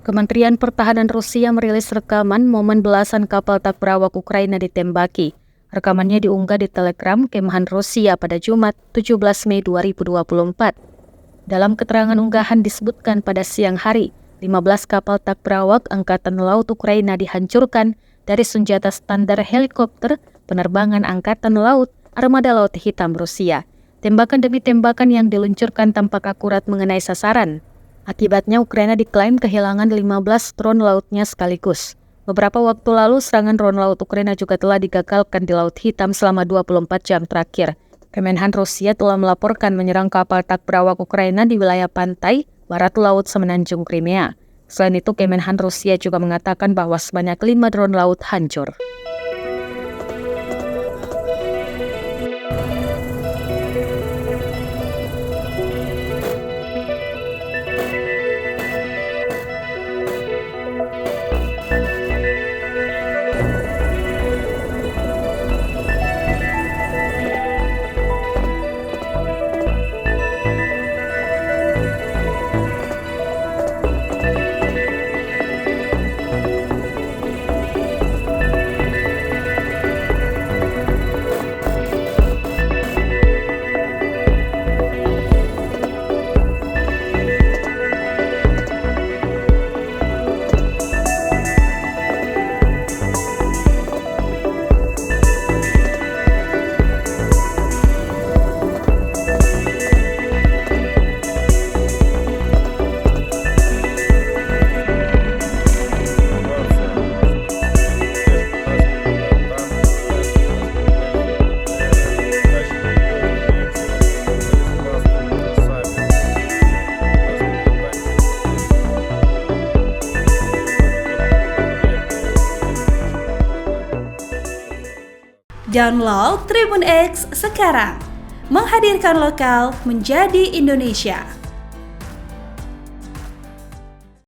Kementerian Pertahanan Rusia merilis rekaman momen belasan kapal tak berawak Ukraina ditembaki. Rekamannya diunggah di Telegram Kemhan Rusia pada Jumat 17 Mei 2024. Dalam keterangan unggahan disebutkan pada siang hari, 15 kapal tak berawak Angkatan Laut Ukraina dihancurkan dari senjata standar helikopter penerbangan Angkatan Laut Armada Laut Hitam Rusia. Tembakan demi tembakan yang diluncurkan tampak akurat mengenai sasaran. Akibatnya Ukraina diklaim kehilangan 15 drone lautnya sekaligus. Beberapa waktu lalu serangan drone laut Ukraina juga telah digagalkan di Laut Hitam selama 24 jam terakhir. Kemenhan Rusia telah melaporkan menyerang kapal tak berawak Ukraina di wilayah pantai barat laut semenanjung Crimea. Selain itu, Kemenhan Rusia juga mengatakan bahwa sebanyak 5 drone laut hancur. Download Tribun X sekarang, menghadirkan lokal menjadi Indonesia.